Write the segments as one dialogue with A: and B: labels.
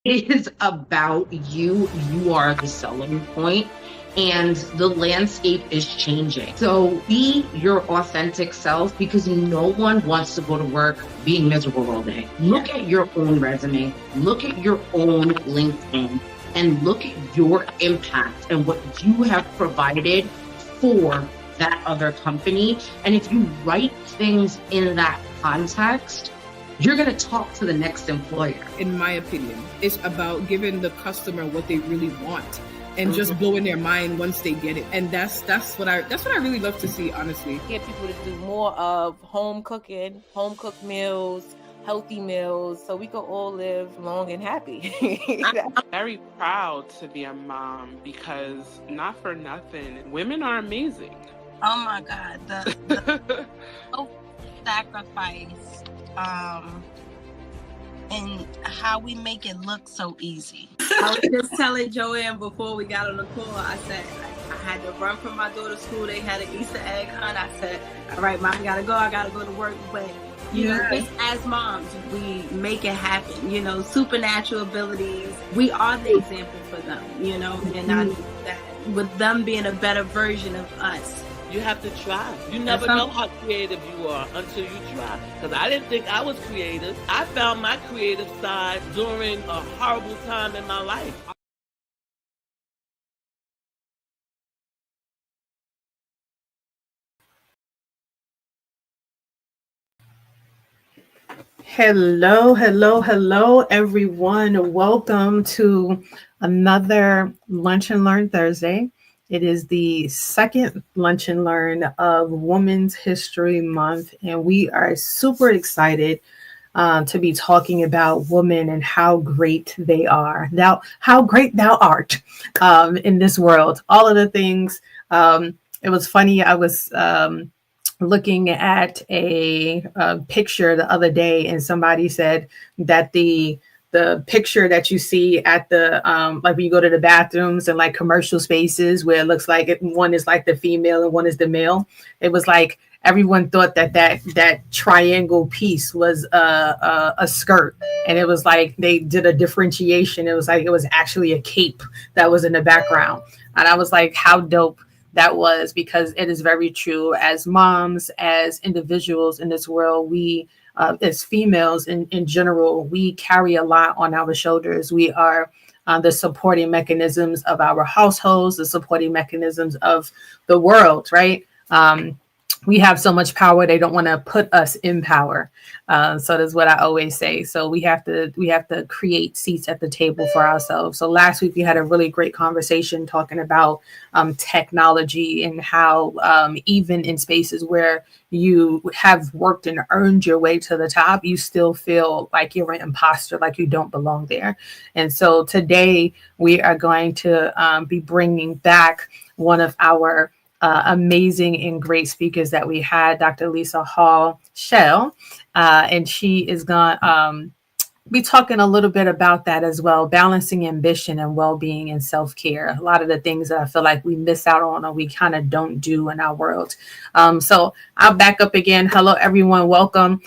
A: It is about you. You are the selling point, and the landscape is changing. So be your authentic self because no one wants to go to work being miserable all day. Look at your own resume, look at your own LinkedIn, and look at your impact and what you have provided for that other company. And if you write things in that context, you're going to talk to the next employer.
B: In my opinion, it's about giving the customer what they really want and just blowing their mind once they get it. And that's what I really love to see, honestly.
C: Get people to do more of home cooking, home cooked meals, healthy meals, so we can all live long and happy.
D: I'm very proud to be a mom because not for nothing, women are amazing.
E: Oh my God, the sacrifice. And how we make it look so easy.
F: I was just telling Joanne before we got on the call, I said I had to run from my daughter's school. They had an Easter egg hunt. I said, all right, Mom, I gotta go to work. But you know, just as moms, we make it happen. You know, supernatural abilities. We are the example for them, you know, and I know that with them being a better version of us.
G: You have to try. You never know how creative you are until you try. Because I didn't think I was creative. I found my creative side during a horrible time in my life.
B: Hello, everyone. Welcome to another Lunch and Learn Thursday. It is the second Lunch and Learn of Women's History Month, and we are super excited to be talking about women and how great they are. Now, how great thou art in this world. All of the things. It was funny. I was looking at a picture the other day, and somebody said that the picture that you see at the like when you go to the bathrooms and like commercial spaces where it looks like one is like the female and one is the male, it was like everyone thought that triangle piece was a skirt, and it was like they did a differentiation. It was like it was actually a cape that was in the background, and I was like, how dope that was, because it is very true. As moms, as individuals in this world, we as females in general, we carry a lot on our shoulders. We are the supporting mechanisms of our households, the supporting mechanisms of the world, right? We have so much power, they don't want to put us in power. So that's what I always say. So we have to create seats at the table for ourselves. So last week we had a really great conversation talking about technology and how even in spaces where you have worked and earned your way to the top, you still feel like you're an imposter, like you don't belong there. And so today we are going to be bringing back one of our amazing and great speakers that we had, Dr. Lisa Hall Shell, and she is going to be talking a little bit about that as well, balancing ambition and well-being and self-care. A lot of the things that I feel like we miss out on or we kind of don't do in our world. So I'll back up again. Hello, everyone. Welcome.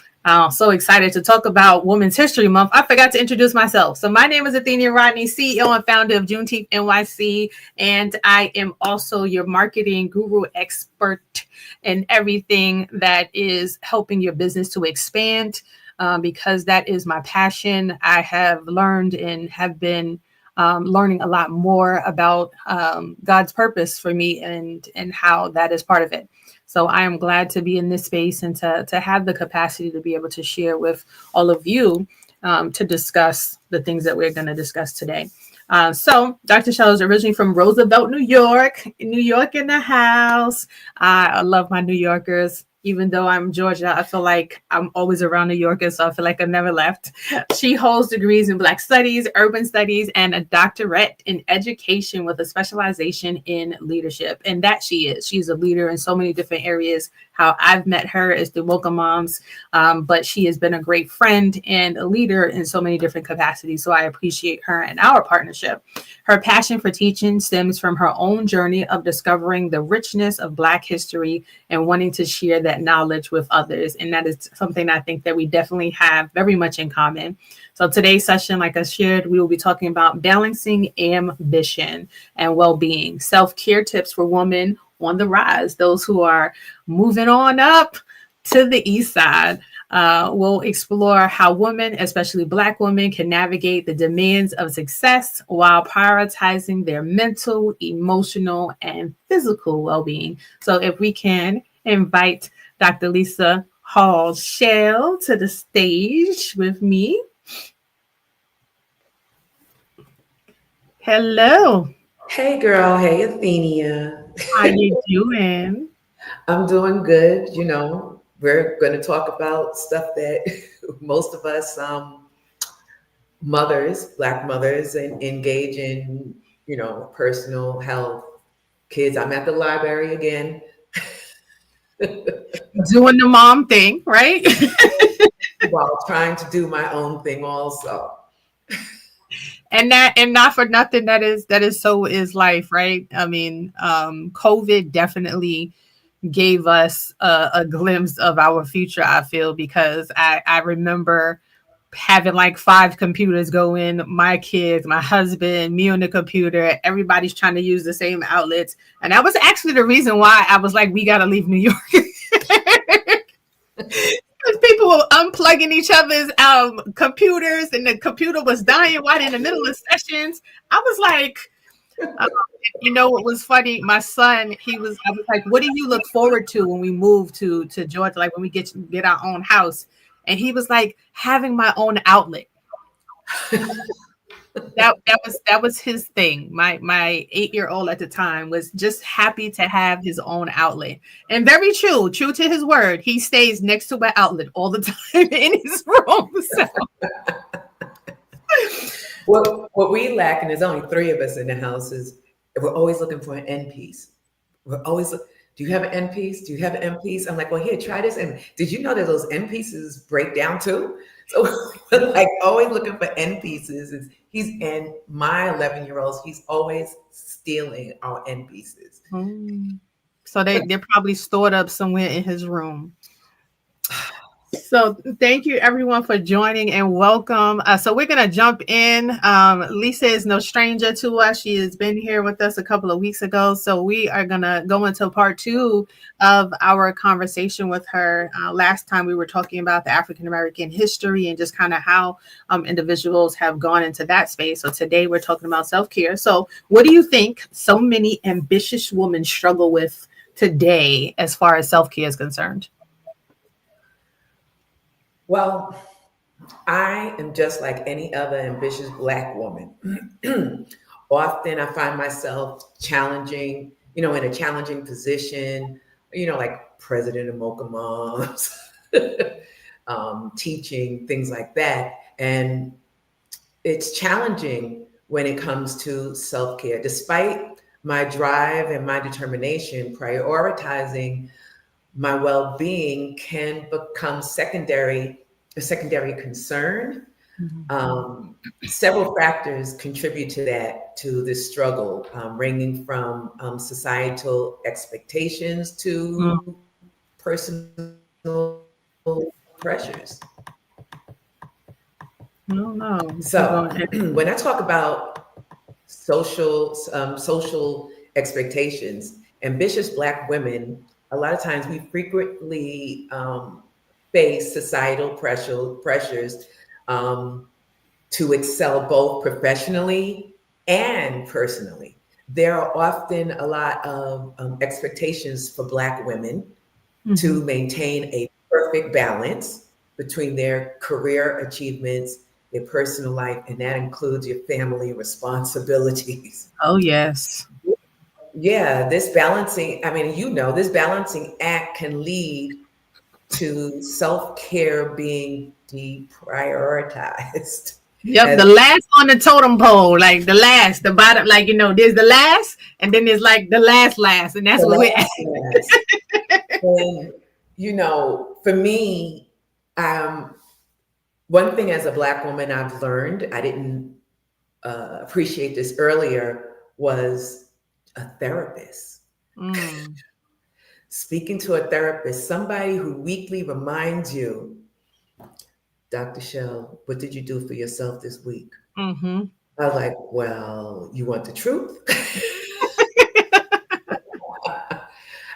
B: So excited to talk about Women's History Month. I forgot to introduce myself. So my name is Athenia Rodney, CEO and founder of Juneteenth NYC, and I am also your marketing guru expert in everything that is helping your business to expand, because that is my passion. I have learned and have been learning a lot more about God's purpose for me and how that is part of it. So I am glad to be in this space and to have the capacity to be able to share with all of you to discuss the things that we're going to discuss today. So Dr. Shell is originally from Roosevelt, New York in the house. I love my New Yorkers. Even though I'm Georgia, I feel like I'm always around New Yorkers, so I feel like I've never left. She holds degrees in Black Studies, Urban Studies, and a doctorate in education with a specialization in leadership. And that she is. She's a leader in so many different areas. how I've met her as the Woke Moms, but she has been a great friend and a leader in so many different capacities. So I appreciate her and our partnership. Her passion for teaching stems from her own journey of discovering the richness of Black history and wanting to share that knowledge with others. And that is something I think that we definitely have very much in common. So today's session, like I shared, we will be talking about balancing ambition and well-being, self-care tips for women on the rise, those who are moving on up to the east side. We'll explore how women, especially Black women, can navigate the demands of success while prioritizing their mental, emotional, and physical well-being. So if we can invite Dr. Lisa Hall-Shell to the stage with me. Hello.
H: Hey girl, hey Athenia.
B: How you doing?
H: I'm doing good. You know, we're going to talk about stuff that most of us mothers, Black mothers, engage in, you know, personal health. Kids, I'm at the library again.
B: Doing the mom thing, right?
H: While trying to do my own thing also.
B: And not for nothing, that is so is life, right? I mean, COVID definitely gave us a glimpse of our future, I feel, because I remember having like 5 computers going, my kids, my husband, me on the computer, everybody's trying to use the same outlets. And that was actually the reason why I was like, we got to leave New York. Because people were unplugging each other's computers, and the computer was dying right in the middle of sessions. I was like, you know what was funny? My son, I was like, what do you look forward to when we move to Georgia, like when we get our own house? And he was like, having my own outlet. That was his thing. My 8-year-old at the time was just happy to have his own outlet, and very true to his word. He stays next to an outlet all the time in his room. So.
H: What we lack, and there's only 3 of us in the house, is we're always looking for an end piece. We're always, do you have an end piece? Do you have an end piece? I'm like, well, here, try this. And did you know that those end pieces break down too? So we're like always looking for end pieces. And my 11-year-olds, he's always stealing our end pieces.
B: So they're probably stored up somewhere in his room. So thank you everyone for joining and welcome. So we're going to jump in. Lisa is no stranger to us. She has been here with us a couple of weeks ago. So we are going to go into part 2 of our conversation with her. Last time we were talking about the African-American history and just kind of how individuals have gone into that space. So today we're talking about self-care. So what do you think so many ambitious women struggle with today as far as self-care is concerned?
H: Well, I am just like any other ambitious Black woman. Often I find myself challenging, in a challenging position, like president of Mocha Moms, teaching, things like that. And it's challenging when it comes to self-care. Despite my drive and my determination, prioritizing my well-being can become a secondary concern. Mm-hmm. Several factors contribute to this struggle, ranging from societal expectations to personal pressures.
B: No.
H: So when I talk about social expectations, ambitious Black women, a lot of times we frequently face societal pressures to excel both professionally and personally. There are often a lot of expectations for Black women to maintain a perfect balance between their career achievements, their personal life, and that includes your family responsibilities.
B: Oh, yes.
H: Yeah, this balancing act can lead to self-care being deprioritized.
B: Yep, the last on the totem pole, like the bottom, like, there's the last, and then there's like the last, and that's what we're at.
H: you know, for me, one thing as a Black woman I've learned, I didn't appreciate this earlier, was a therapist. Speaking to a therapist, somebody who weekly reminds you, Dr. Shell, what did you do for yourself this week?
B: Mm-hmm.
H: I was like, well, you want the truth?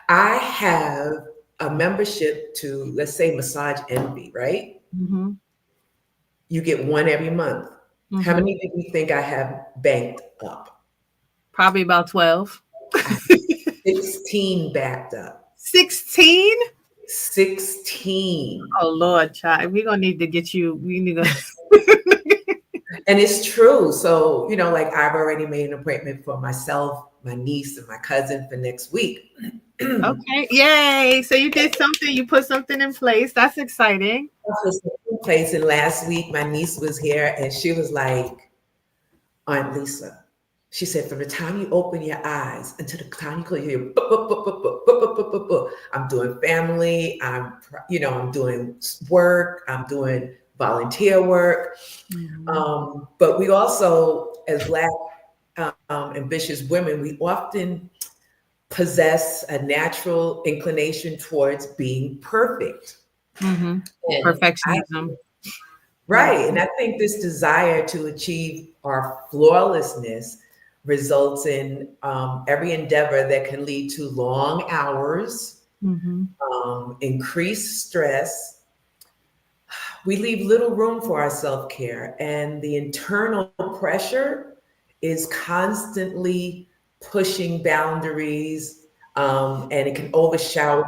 H: I have a membership to, let's say, Massage Envy, right?
B: Mm-hmm.
H: You get one every month.
B: Mm-hmm.
H: How many do you think I have banked up?
B: Probably about 12.
H: 16 backed up.
B: 16?
H: 16.
B: Oh Lord, child. We're gonna need to get you. We need to.
H: And it's true. So, you know, like I've already made an appointment for myself, my niece, and my cousin for next week.
B: Okay. Yay. So you did something, you put something in place. That's exciting.
H: And last week my niece was here and she was like, Aunt Lisa, she said, from the time you open your eyes until the time you close, you hear, I'm doing family, I'm doing work, I'm doing volunteer work.
B: Mm-hmm.
H: But we also, as Black ambitious women, we often possess a natural inclination towards being perfect.
B: Mm-hmm. Perfectionism.
H: Right. And I think this desire to achieve our flawlessness results in every endeavor that can lead to long hours, increased stress. We leave little room for our self-care, and the internal pressure is constantly pushing boundaries, and it can overshadow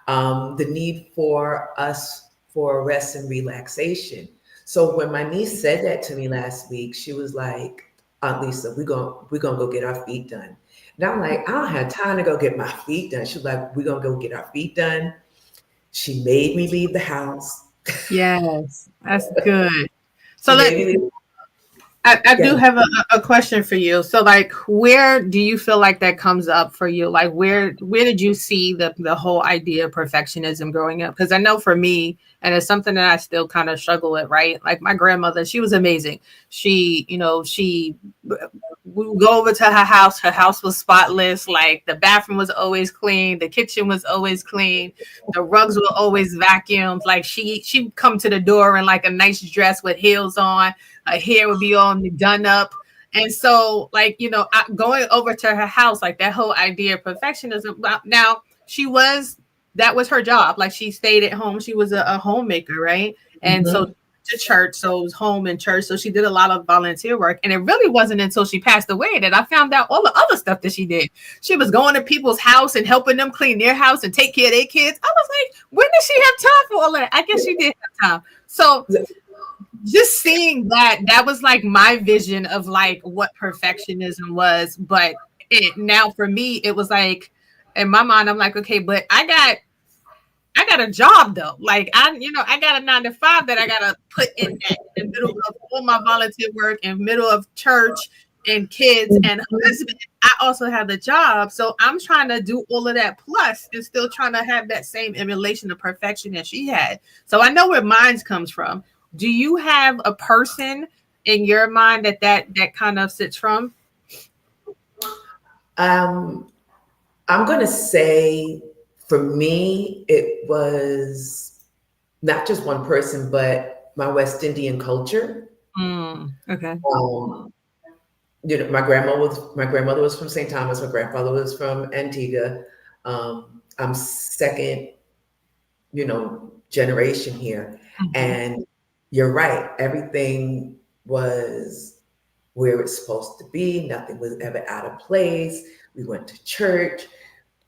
H: the need for us for rest and relaxation. So when my niece said that to me last week, she was like, Aunt Lisa, we're gonna go get our feet done. And I'm like, I don't have time to go get my feet done. She was like, we're gonna go get our feet done. She made me leave the house.
B: Yes, that's good. So I do have a question for you. So like, where do you feel like that comes up for you? Like where did you see the whole idea of perfectionism growing up? Because I know for me, and it's something that I still kind of struggle with, right? Like my grandmother, she was amazing. She we would go over to her house. Her house was spotless. Like the bathroom was always clean. The kitchen was always clean. The rugs were always vacuumed. Like she'd come to the door in like a nice dress with heels on. Her hair would be all done up. And so like, going over to her house, like that whole idea of perfectionism. Now that was her job. Like she stayed at home. She was a homemaker, right? And so to church, so it was home and church. So she did a lot of volunteer work. And it really wasn't until she passed away that I found out all the other stuff that she did. She was going to people's house and helping them clean their house and take care of their kids. I was like, when did she have time for all that? I guess she did have time. So just seeing that was like my vision of like what perfectionism was. But now for me, it was like, in my mind, I'm like, okay, but I got a job though. Like I got a 9-to-5 that I gotta put in the middle of all my volunteer work, in middle of church and kids and husband. I also have the job. So I'm trying to do all of that plus and still trying to have that same emulation of perfection that she had. So I know where mine comes from. Do you have a person in your mind that kind of sits from?
H: I'm gonna say, for me, it was not just one person, but my West Indian culture.
B: Okay.
H: My grandmother was from St. Thomas. My grandfather was from Antigua. I'm second, generation here. And you're right. Everything was where it's supposed to be. Nothing was ever out of place. We went to church.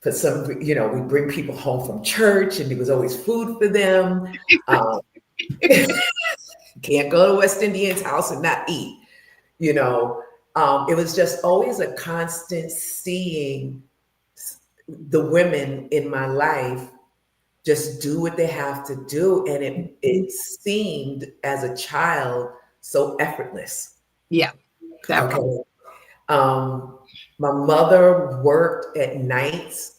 H: We bring people home from church and there was always food for them. Can't go to West Indian's house and not eat, It was just always a constant seeing the women in my life just do what they have to do. And it seemed as a child so effortless.
B: Yeah.
H: Okay. My mother worked at nights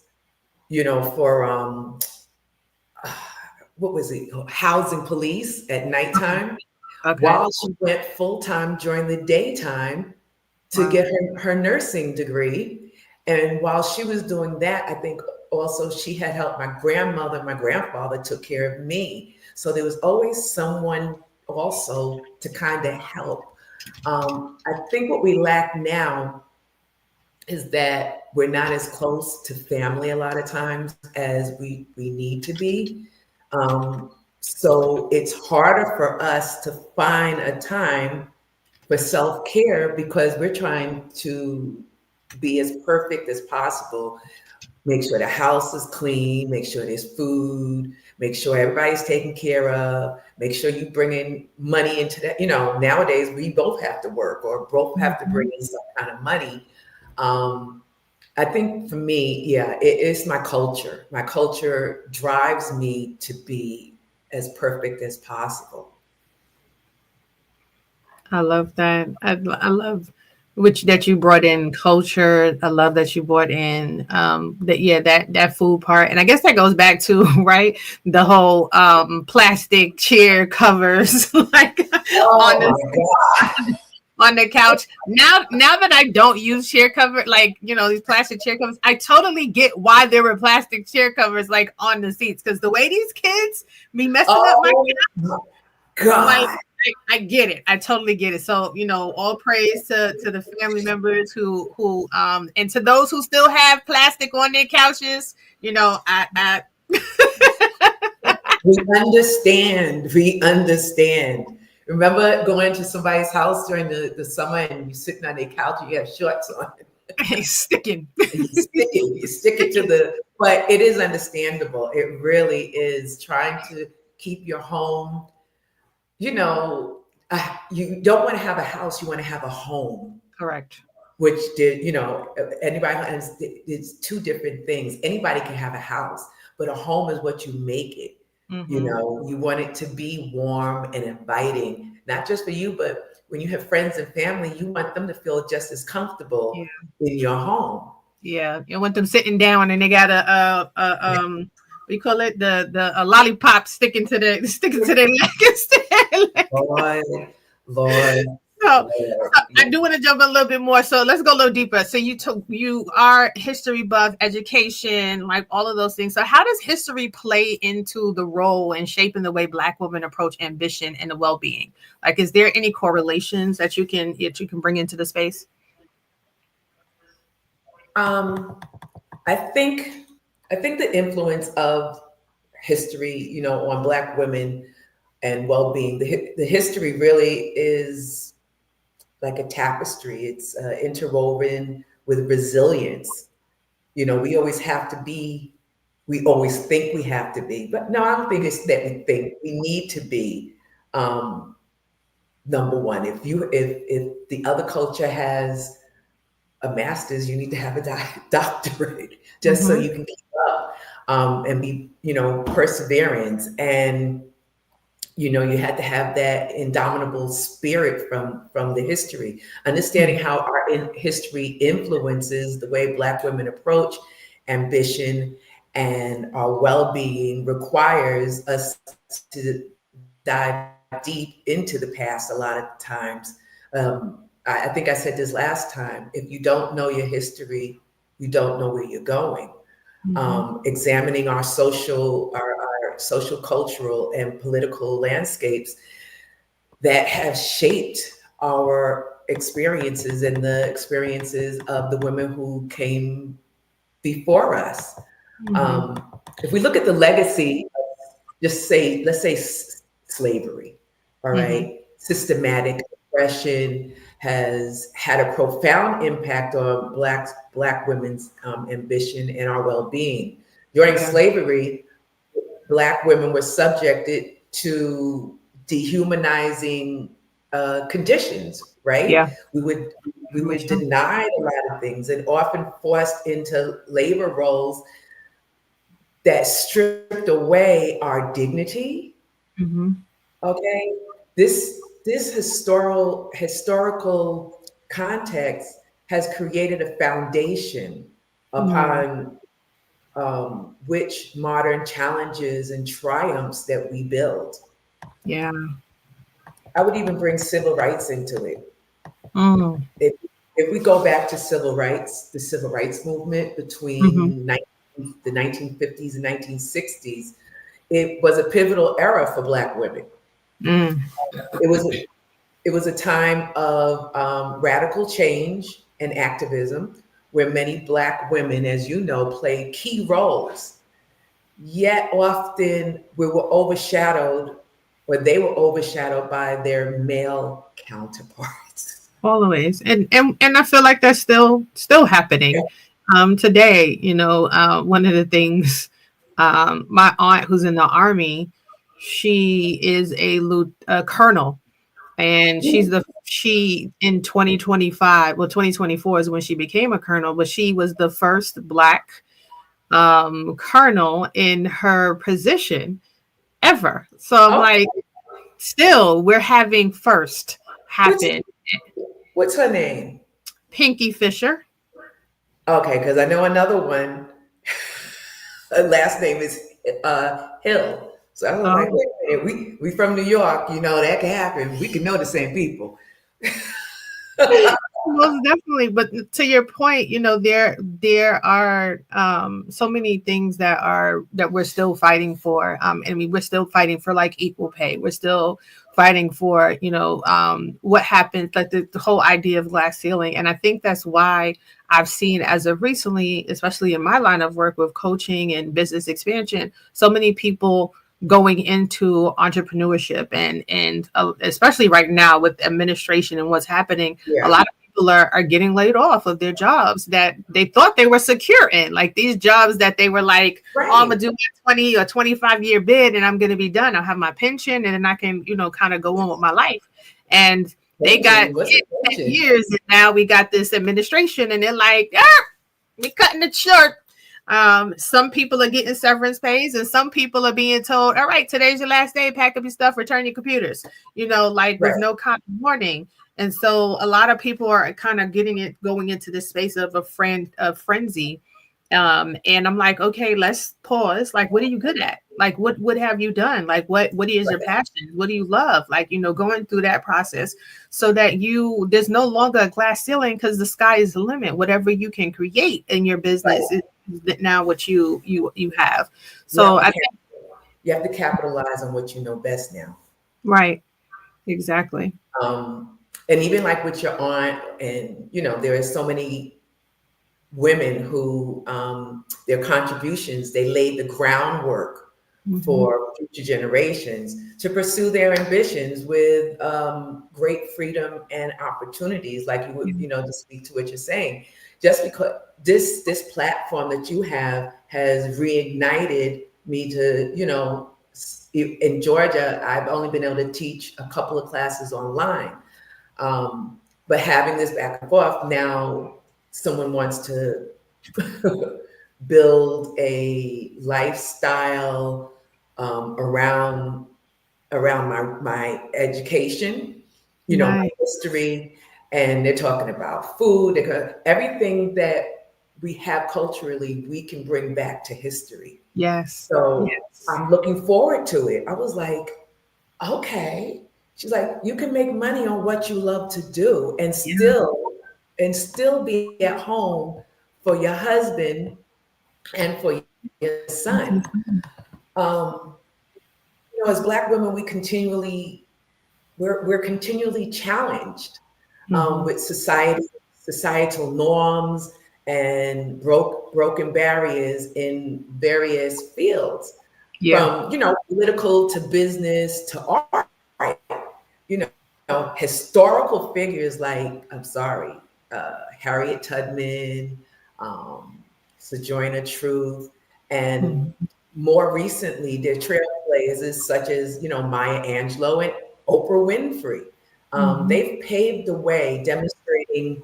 H: for what was it? Housing police at nighttime,
B: Okay.
H: while she went full time during the daytime to
B: Wow.
H: get her nursing degree. And while she was doing that, I think also she had helped my grandmother, my grandfather took care of me. So there was always someone also to kind of help. I think what we lack now is that we're not as close to family a lot of times as we need to be. So it's harder for us to find a time for self-care because we're trying to be as perfect as possible. Make sure the house is clean, make sure there's food, make sure everybody's taken care of, make sure you bring in money into that. Nowadays we both have to work or both have to bring in some kind of money. I think for me, yeah, it is my culture. My culture drives me to be as perfect as possible.
B: I love that. I love that you brought in culture. I love that you brought in that food part. And I guess that goes back to right the whole plastic chair covers like on the couch. Now that I don't use chair cover, like these plastic chair covers, I totally get why there were plastic chair covers like on the seats, because the way these kids be messing up my couch,
H: God.
B: Like, I get it. I totally get it. So, all praise to the family members who and to those who still have plastic on their couches, I
H: We understand. Remember going to somebody's house during the summer and you sitting on their couch and you have shorts on.
B: sticking.
H: You stick it to but it is understandable. It really is trying to keep your home. You don't want to have a house, you want to have a home.
B: Correct.
H: Which anybody, it's two different things. Anybody can have a house, but a home is what you make it.
B: Mm-hmm.
H: You want it to be warm and inviting, not just for you, but when you have friends and family, you want them to feel just as comfortable in your home.
B: Yeah, you want them sitting down and they got what you call it, a lollipop sticking to their leg.
H: Lord.
B: So I do want to jump a little bit more. So let's go a little deeper. So you are history buff, education, like all of those things. So how does history play into the role and shaping the way Black women approach ambition and the well-being? Like, is there any correlations that you can bring into the space?
H: I think the influence of history, on Black women and well-being, the history really is like a tapestry. It's interwoven with resilience. We always think we have to be, but no, I don't think it's that we think. We need to be number one. If the other culture has a master's, you need to have a doctorate just so you can keep up and be, perseverance. And, you had to have that indomitable spirit from the history. Understanding how our history influences the way Black women approach ambition and our well-being requires us to dive deep into the past a lot of times. I think I said this last time, if you don't know your history, you don't know where you're going. Examining our social, cultural and political landscapes that have shaped our experiences and the experiences of the women who came before us. If we look at the legacy, let's say slavery, all right, systematic oppression has had a profound impact on Black women's ambition and our well-being. During slavery, Black women were subjected to dehumanizing conditions, right?
B: Yeah.
H: We were denied a lot of things and often forced into labor roles that stripped away our dignity. Okay, this historical context has created a foundation upon which modern challenges and triumphs that we build.
B: Yeah.
H: I would even bring civil rights into it.
B: Mm.
H: If we go back to civil rights, the civil rights movement between the 1950s and 1960s, it was a pivotal era for Black women.
B: Mm.
H: It was a time of radical change and activism where many Black women, as you know, played key roles. Yet often we were overshadowed, or they were overshadowed by their male counterparts.
B: Always. And I feel like that's still happening today. You know, one of the things, my aunt who's in the army, she is a colonel, and she in 2025, well, 2024 is when she became a colonel, but she was the first Black colonel in her position ever. So I'm like, still, we're having first happen.
H: What's her name?
B: Pinky Fisher.
H: Okay, because I know another one. Her last name is Hill. So I was like, wait a minute, we from New York, you know, that can happen. We can know the same people.
B: Most definitely. But to your point, you know, there are so many things that we're still fighting for. I mean, we're still fighting for like equal pay. We're still fighting for, you know, what happens, like the whole idea of glass ceiling. And I think that's why I've seen as of recently, especially in my line of work with coaching and business expansion, so many people going into entrepreneurship and especially right now with administration and what's happening, a lot of people are getting laid off of their jobs that they thought they were secure in, like these jobs that they were like, oh, I'm gonna do a 20 or 25-year bid and I'm gonna be done. I'll have my pension and then I can, you know, kind of go on with my life. And they got 10 years and now we got this administration and they're like, we're cutting it short. Some people are getting severance pays and some people are being told, all right, today's your last day, pack up your stuff, return your computers, you know, like with no kind of warning. And so a lot of people are kind of going into this space of a frenzy. And I'm like, okay, let's pause. Like, what are you good at? Like, what have you done? Like, what is your passion? What do you love? Like, you know, going through that process so that there's no longer a glass ceiling because the sky is the limit. Whatever you can create in your business is now what you have. So I think
H: you have to capitalize on what you know best now.
B: Right. Exactly.
H: And even like with your aunt, and you know, there are so many women who their contributions, they laid the groundwork for future generations to pursue their ambitions with great freedom and opportunities. Like you would, you know, to speak to what you're saying, just because this platform that you have has reignited me to, you know, in Georgia, I've only been able to teach a couple of classes online. But having this back and forth, now someone wants to build a lifestyle around my education, you know, my history, and they're talking about food, everything that we have culturally, we can bring back to history.
B: Yes.
H: So I'm looking forward to it. I was like, okay. She's like, you can make money on what you love to do and still be at home for your husband and for your son. You know, as Black women, we're continually challenged with societal norms and broken barriers in various fields, from, you know, political to business to art. You know, historical figures like, Harriet Tubman, Sojourner Truth, and more recently, their trailblazers such as, you know, Maya Angelou and Oprah Winfrey. They've paved the way, demonstrating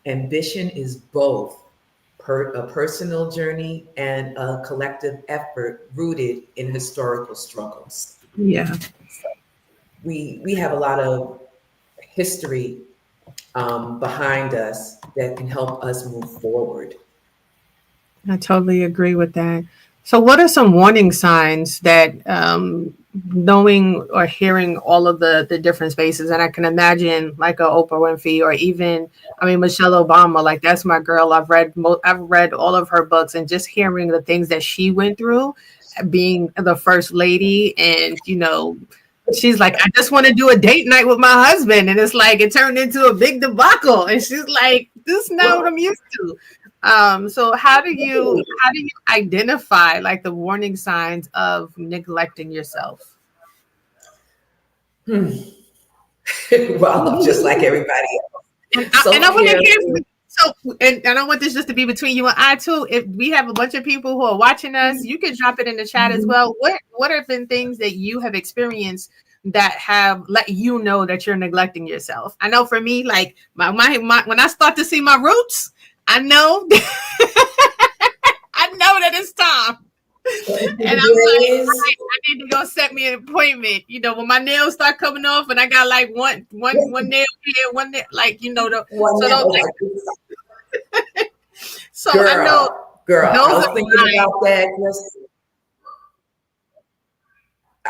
H: ambition is both a personal journey and a collective effort rooted in historical struggles.
B: Yeah.
H: So we have a lot of history behind us that can help us move forward.
B: I totally agree with that. So, what are some warning signs that knowing or hearing all of the different spaces, and I can imagine like a Oprah Winfrey or even, I mean, Michelle Obama, like that's my girl. I've read all of her books, and just hearing the things that she went through, being the first lady, and she's like, I just want to do a date night with my husband, and it's like it turned into a big debacle, and she's like, this is not what I'm used to. So how do you identify like the warning signs of neglecting yourself?
H: Well, I'm just like everybody else.
B: And I want this just to be between you and I too. If we have a bunch of people who are watching us, you can drop it in the chat as well. What have been things that you have experienced that have let you know that you're neglecting yourself? I know for me, like my when I start to see my roots, I know I know that it's time. And I'm like, I need to go set me an appointment. When my nails start coming off and I got like one nail here, one nail, like so
H: girl,
B: I know,
H: girl. I was thinking about that.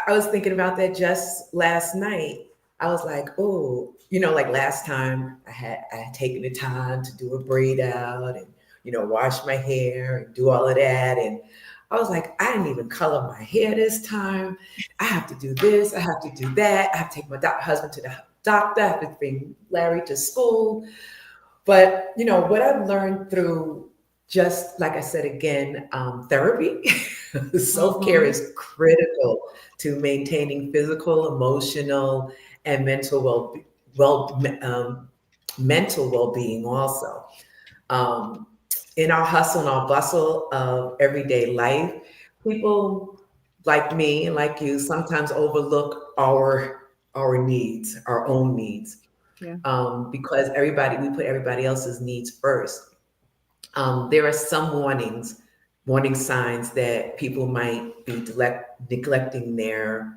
H: I was thinking about that just last night. I was like, oh, like last time I had taken the time to do a braid out and wash my hair and do all of that, and I was like, I didn't even color my hair this time. I have to do this. I have to do that. I have to take my husband to the doctor. I have to bring Larry to school. But what I've learned through, just like I said again, therapy, self-care is critical to maintaining physical, emotional, and mental mental well-being also. In our hustle and our bustle of everyday life, people like me and like you sometimes overlook our needs, our own needs, because we put everybody else's needs first. There are some warning signs that people might be neglecting their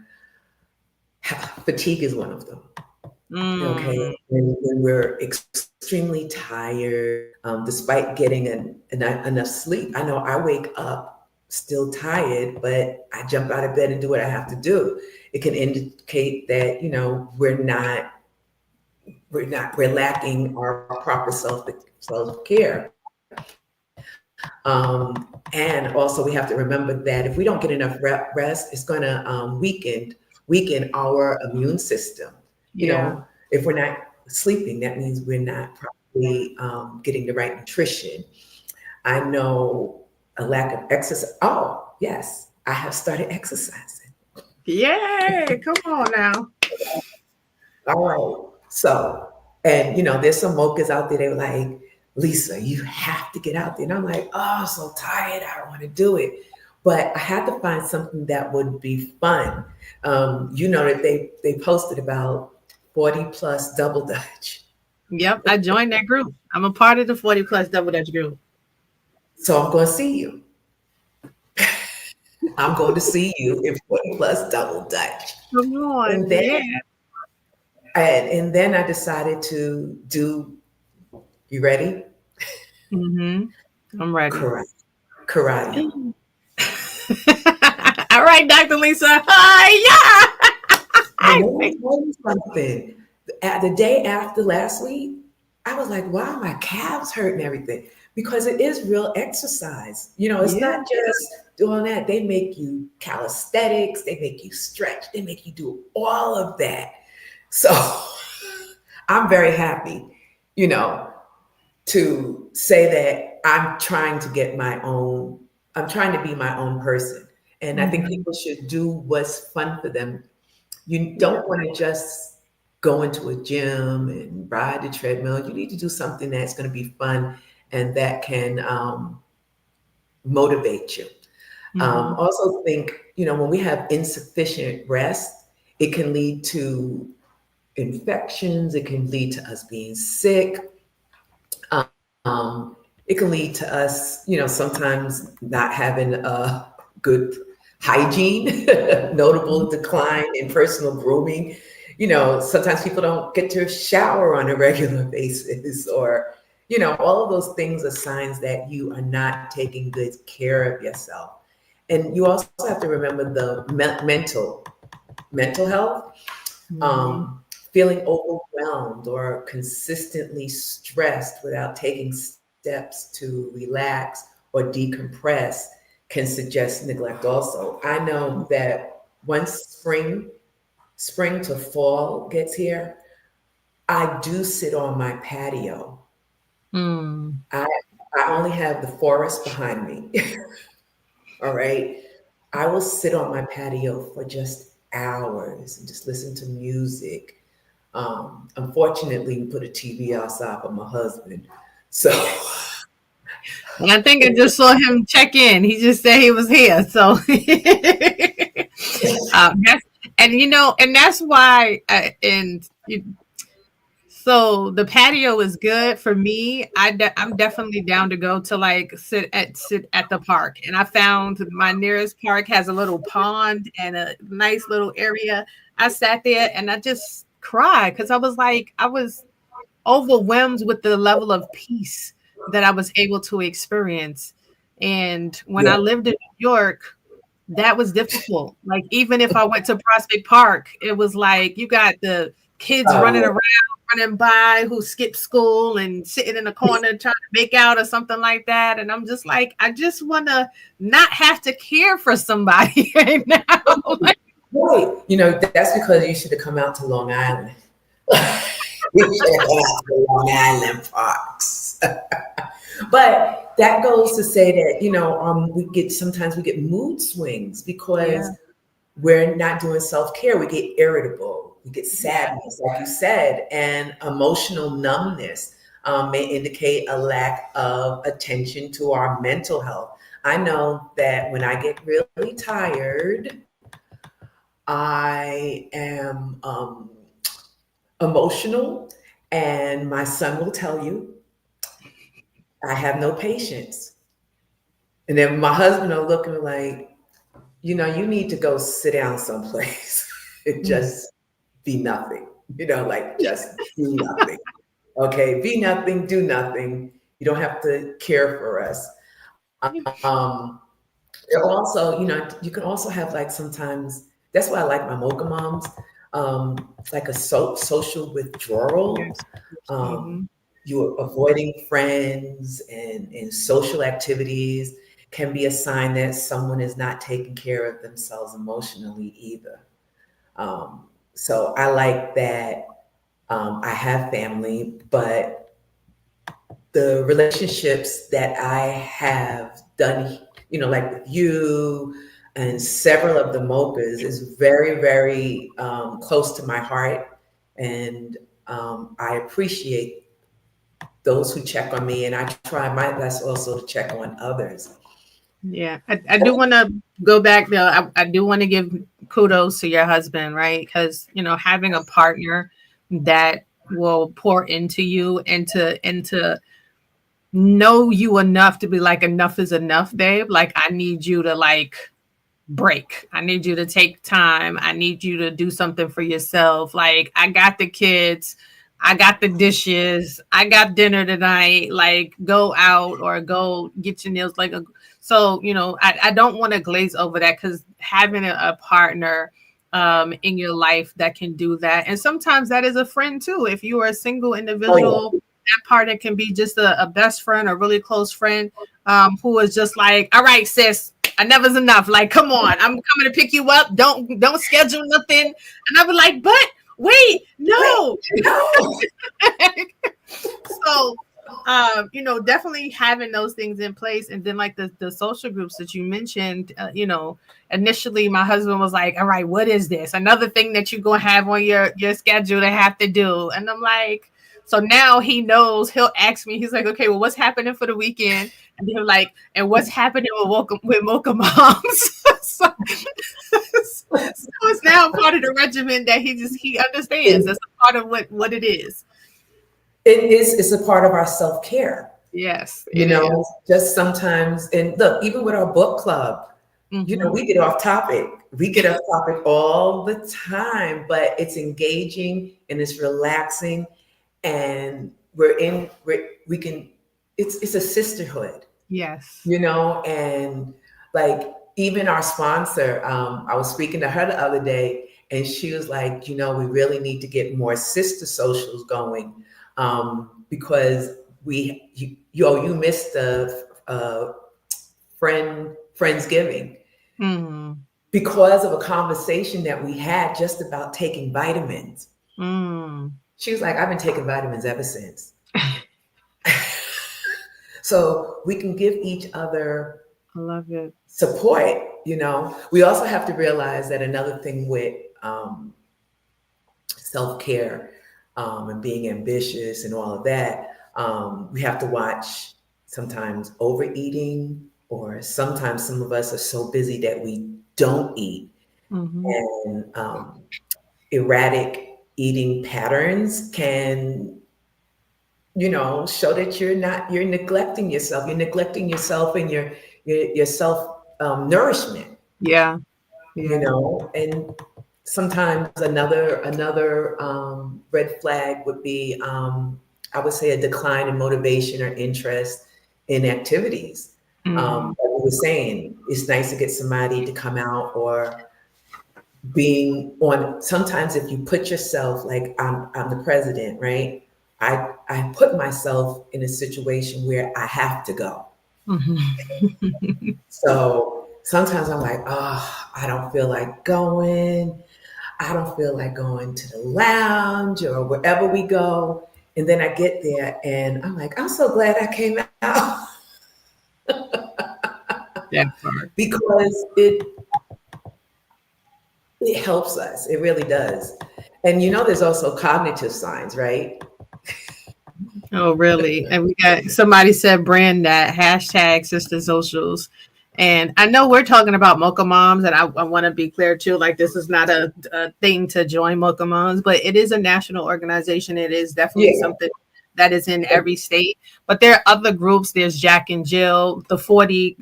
H: fatigue is one of them. Okay, when we're extremely tired, despite getting enough sleep. I know I wake up still tired, but I jump out of bed and do what I have to do. It can indicate that we're lacking our proper self-care. And also we have to remember that if we don't get enough rest, it's going to weaken our immune system. If we're not sleeping, that means we're not properly getting the right nutrition. I know a lack of exercise. Oh, yes, I have started exercising.
B: Yay, come on now.
H: All right. So, and there's some mochas out there, they were like, Lisa, you have to get out there. And I'm like, oh, I'm so tired. I don't want to do it. But I had to find something that would be fun. That they posted about 40 plus double dutch.
B: Yep, I joined that group. I'm a part of the 40 plus double dutch group.
H: So I'm going to see you. I'm going to see you in 40 plus double dutch.
B: Come on.
H: And then I decided to do, you ready?
B: I'm ready.
H: Karate.
B: All right, Dr. Lisa. Hi, yeah.
H: Something. The day after last week, I was like, wow, my calves hurt and everything, because it is real exercise. It's not just doing that. They make you calisthenics, they make you stretch, they make you do all of that. So I'm very happy, to say that I'm trying to be my own person. And I think people should do what's fun for them. You don't want to just go into a gym and ride the treadmill. You need to do something that's going to be fun and that can motivate you. Also think, when we have insufficient rest, it can lead to infections. It can lead to us being sick. It can lead to us, sometimes not having a good hygiene, notable decline in personal grooming. Sometimes people don't get to shower on a regular basis, or, all of those things are signs that you are not taking good care of yourself. And you also have to remember the mental health. Feeling overwhelmed or consistently stressed without taking steps to relax or decompress can suggest neglect also. I know that once spring to fall gets here, I do sit on my patio. I only have the forest behind me. All right. I will sit on my patio for just hours and just listen to music. Unfortunately, we put a TV outside for my husband. So
B: And I think I just saw him check in. He just said he was here. So and that's why so the patio is good for me. I'm definitely down to go to like sit at the park. And I found my nearest park has a little pond and a nice little area. I sat there and I just cried because I was overwhelmed with the level of peace that I was able to experience. And when I lived in New York, that was difficult. Like even if I went to Prospect Park, it was like you got the kids running around, running by who skipped school and sitting in the corner trying to make out or something like that. And I'm just like, I just want to not have to care for somebody right now.
H: Right. That's because you should have come out to Long Island. We should have come out to Long Island parks. But that goes to say that, sometimes we get mood swings because we're not doing self-care. We get irritable, we get sadness, like you said, and emotional numbness may indicate a lack of attention to our mental health. I know that when I get really tired, I am emotional, and my son will tell you, I have no patience. And then my husband will look at me like, you need to go sit down someplace and just be nothing, just do nothing. Okay, be nothing, do nothing. You don't have to care for us. Also, you can also have like sometimes, that's why I like my mocha moms, like a social withdrawal. You're avoiding friends and social activities can be a sign that someone is not taking care of themselves emotionally either. So I like that I have family, but the relationships that I have done, like with you and several of the mochas is very, very close to my heart. And I appreciate those who check on me, and I try my best also to check on others.
B: Yeah, I do want to go back though. I do want to give kudos to your husband, right? Because having a partner that will pour into you and to know you enough to be like, enough is enough, babe. Like I need you to like break. I need you to take time. I need you to do something for yourself. Like I got the kids. I got the dishes. I got dinner tonight. Like go out or go get your nails. So, I don't want to glaze over that because having a partner in your life that can do that. And sometimes that is a friend too. If you are a single individual, that partner can be just a best friend, a really close friend who is just like, all right, sis, enough's enough. Like, come on, I'm coming to pick you up. Don't schedule nothing. And I was like, but wait, no. So, definitely having those things in place. And then like the social groups that you mentioned, initially my husband was like, all right, what is this? Another thing that you're going to have on your schedule to have to do. And I'm like, so now he knows. He'll ask me, he's like, okay, well, what's happening for the weekend? And they're like, and what's happening with Mocha Moms? so it's now part of the regimen that he understands. That's a part of what it is.
H: It's a part of our self-care.
B: Yes.
H: Just sometimes, and look, even with our book club, we get off topic. We get off topic all the time, but it's engaging and it's relaxing. And we can, it's a sisterhood.
B: Yes.
H: You know, and like even our sponsor, I was speaking to her the other day, and she was like, you know, we really need to get more sister socials going, because you missed the Friendsgiving
B: Mm.
H: because of a conversation that we had just about taking vitamins.
B: Mm.
H: She was like, I've been taking vitamins ever since. So we can give each other
B: I love it.
H: support, you know. We also have to realize that another thing with self-care and being ambitious and all of that, we have to watch sometimes overeating, or sometimes some of us are so busy that we don't eat.
B: Mm-hmm.
H: And erratic eating patterns can, you know, show that you're neglecting yourself. You're neglecting yourself and your self nourishment.
B: Yeah.
H: You know, and sometimes another red flag would be, I would say, a decline in motivation or interest in activities. Like we were saying, it's nice to get somebody to come out, or being on. Sometimes if you put yourself, like I'm the president, right? I put myself in a situation where I have to go.
B: Mm-hmm.
H: So sometimes I'm like, oh, I don't feel like going. I don't feel like going to the lounge or wherever we go. And then I get there and I'm like, I'm so glad I came out. Because it helps us. It really does. And you know, there's also cognitive signs, right?
B: Oh, really? And we got somebody said brand that hashtag sister socials. And I know we're talking about Mocha Moms, and I want to be clear too. Like, this is not a thing to join Mocha Moms, but it is a national organization. It is definitely something that is in every state. But there are other groups. There's Jack and Jill. The 40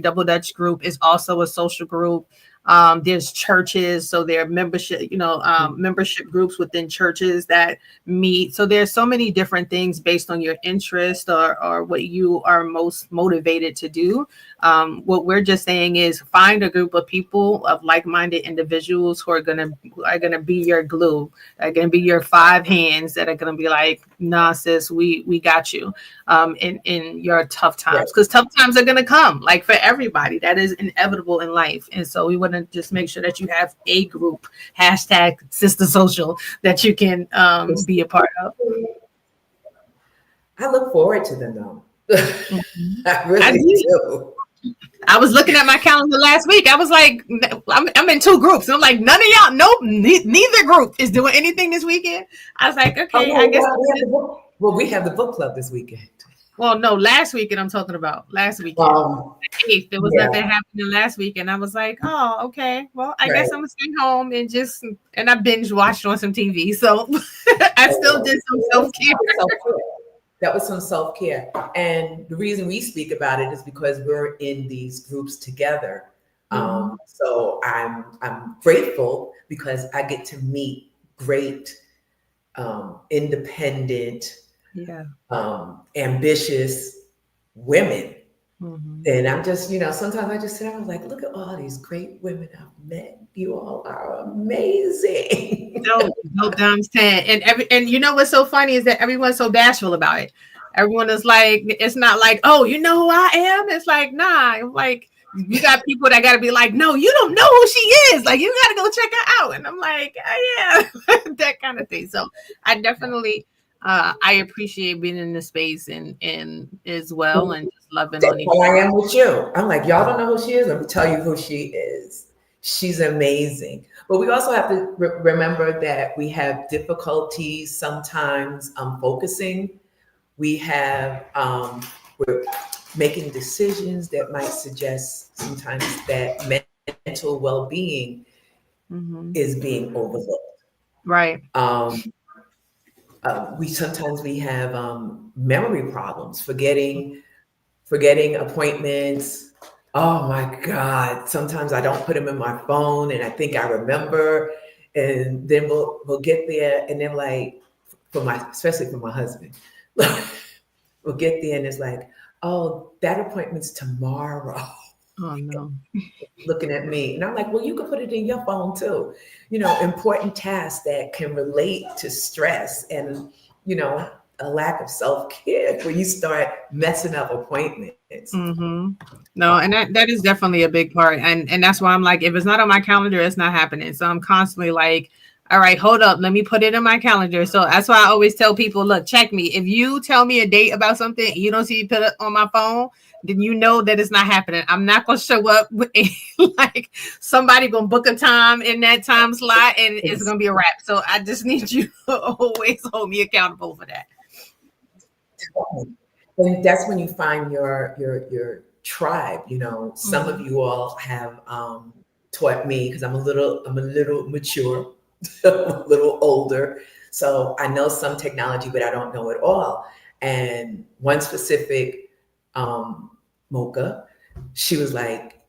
B: Double Dutch group is also a social group. There's churches, so there are membership, membership groups within churches that meet. So there's so many different things based on your interest or what you are most motivated to do. What we're just saying is find a group of people, of like-minded individuals who are gonna be your glue, are gonna be your 5 hands that are gonna be like, nah, sis, we got you in your tough times, because tough times are gonna come, like for everybody. That is inevitable in life. And so we want to just make sure that you have a group, hashtag sister social, that you can be a part of.
H: I look forward to them though. I really do.
B: I was looking at my calendar last week. I was like, I'm in 2 groups. And I'm like, none of y'all, nope, neither group is doing anything this weekend. I was like, okay, I guess.
H: We have the book club this weekend.
B: Well, no, last weekend I'm talking about. Last weekend. There was nothing happening last weekend. I was like, oh, okay. Well, I guess I'm gonna stay home and I binge watched on some TV. So I still did some self-care.
H: That was some self-care. And the reason we speak about it is because we're in these groups together. So I'm grateful because I get to meet great, independent, ambitious women. And I'm just, sometimes I just sit down and like, look at all these great women I've met. You all are amazing.
B: No dumb saying. And you know what's so funny is that everyone's so bashful about it. Everyone is like, it's not like, oh, you know who I am? It's like, nah. Like, you got people that got to be like, no, you don't know who she is. Like, you got to go check her out. And I'm like, oh, yeah, that kind of thing. So I definitely, I appreciate being in the space and as well, and just loving on each other.
H: I am with you. I'm like, y'all don't know who she is. Let me tell you who she is. She's amazing. But we also have to remember that we have difficulties sometimes focusing. We have, we're making decisions that might suggest sometimes that mental well-being is being overlooked.
B: Right.
H: We have memory problems, forgetting appointments. Oh my God! Sometimes I don't put them in my phone, and I think I remember, and then we'll get there, and then like especially for my husband. We'll get there and it's like, oh, that appointment's tomorrow.
B: Oh no.
H: Looking at me. And I'm like, well, you can put it in your phone too. Important tasks that can relate to stress and, a lack of self-care where you start messing up appointments.
B: Mm-hmm. No, and that is definitely a big part. And that's why I'm like, if it's not on my calendar, it's not happening. So I'm constantly like, all right, hold up, let me put it in my calendar. So that's why I always tell people, look, check me. If you tell me a date about something and you don't see it put it on my phone, then you know that it's not happening. I'm not gonna show up with like somebody gonna book a time in that time slot and it's gonna be a wrap. So I just need you to always hold me accountable for that.
H: And that's when you find your tribe. Some of you all have taught me, because I'm a little mature, a little older. So I know some technology, but I don't know it all. And one specific mocha, she was like,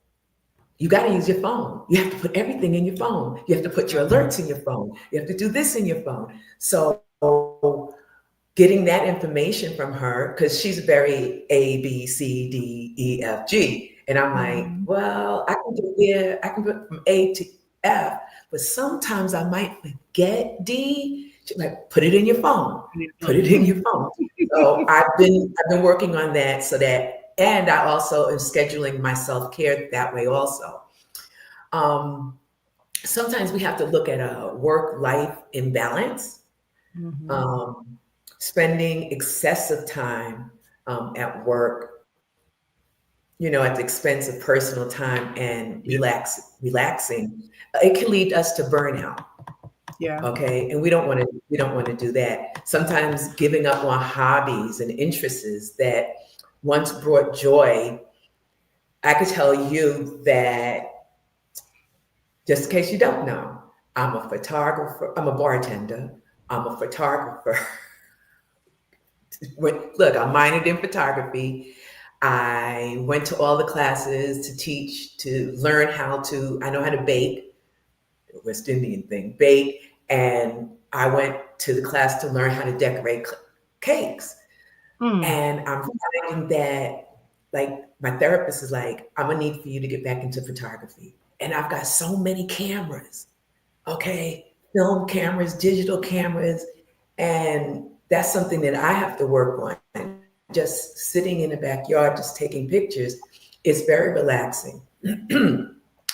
H: you got to use your phone. You have to put everything in your phone. You have to put your alerts in your phone. You have to do this in your phone. So getting that information from her, because she's very A, B, C, D, E, F, G. And I'm like, well, I can put from A to F, but sometimes I might forget D. She's like, put it in your phone. Put it in your phone. So I've been working on that and I also am scheduling my self-care that way also. Sometimes we have to look at a work-life imbalance. Spending excessive time at work, at the expense of personal time and relaxing, it can lead us to burnout.
B: Yeah.
H: Okay. And we don't want to do that. Sometimes giving up on hobbies and interests that once brought joy. I could tell you that, just in case you don't know, I'm a photographer. I'm a bartender. I'm a photographer. Look, I'm minored in photography. I went to all the classes to teach, to learn I know how to bake, West Indian thing, bake. And I went to the class to learn how to decorate cakes. And I'm finding that, like, my therapist is like, I'm gonna need for you to get back into photography. And I've got so many cameras, okay? Film cameras, digital cameras. And that's something that I have to work on. Just sitting in the backyard, just taking pictures, is very relaxing.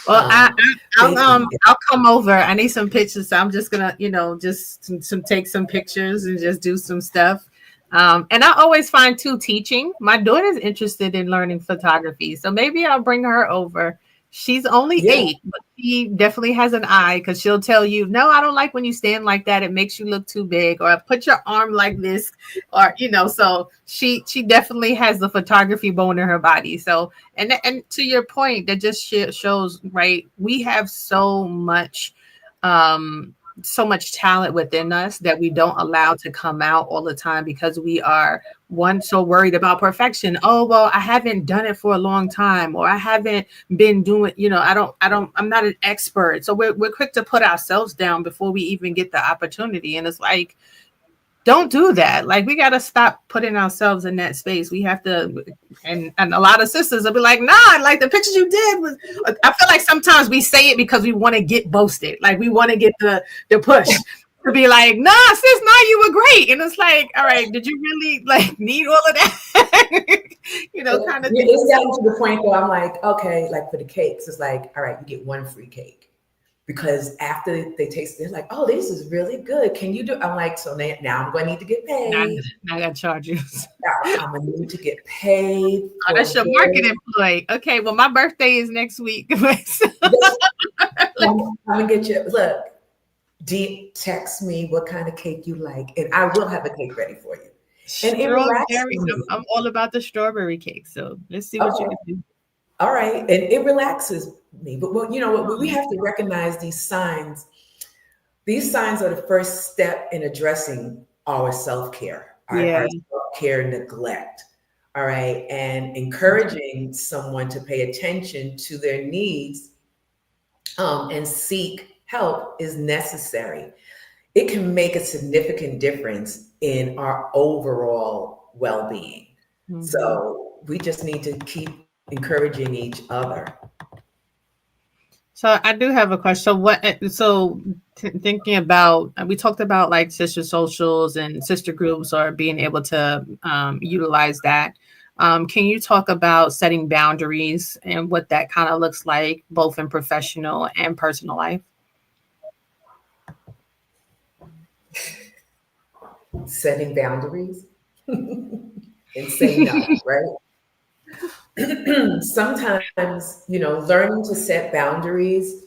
B: Well, I'll come over. I need some pictures. So I'm just gonna, just take some pictures and just do some stuff. And I always find too, teaching. My daughter's interested in learning photography, so maybe I'll bring her over. She's only 8, but she definitely has an eye, because she'll tell you, no, I don't like when you stand like that. It makes you look too big, or put your arm like this, or, so she definitely has the photography bone in her body. So, and to your point, that just shows, right? We have so much talent within us that we don't allow to come out all the time, because we are so worried about perfection. Oh, well, I haven't done it for a long time, or I haven't been doing, I'm not an expert. So we're quick to put ourselves down before we even get the opportunity. And it's like, don't do that. Like, we got to stop putting ourselves in that space. We have to, and a lot of sisters will be like, nah, like the pictures you did was, I feel like sometimes we say it because we want to get boasted. Like, we want to get the push to be like, nah, sis, nah, you were great. And it's like, all right, did you really need all of that? Kind of thing.
H: It's gotten to the point where I'm like, okay, like for the cakes, it's like, all right, you get one free cake. Because after they taste it, they're like, oh, this is really good. Can you do? I'm like, so now I'm going to need to get paid.
B: I got to charge you.
H: I'm going to need to get paid.
B: Oh, that's your marketing employee. Okay, well, my birthday is next week.
H: I'm going to get you. Look, text me what kind of cake you like, and I will have a cake ready for you. And
B: I'm all about the strawberry cake. So let's see what you can do.
H: All right. And it relaxes me. But we have to recognize these signs. These signs are the first step in addressing our self-care, our self-care neglect. All right. And encouraging someone to pay attention to their needs and seek help is necessary. it can make a significant difference in our overall well-being.
B: Mhm.
H: So we just need to keep encouraging each other.
B: So I do have a question. Thinking about, we talked about like sister socials and sister groups or being able to utilize that. Can you talk about setting boundaries and what that kind of looks like, both in professional and personal life?
H: Setting boundaries and say no, right? Sometimes, learning to set boundaries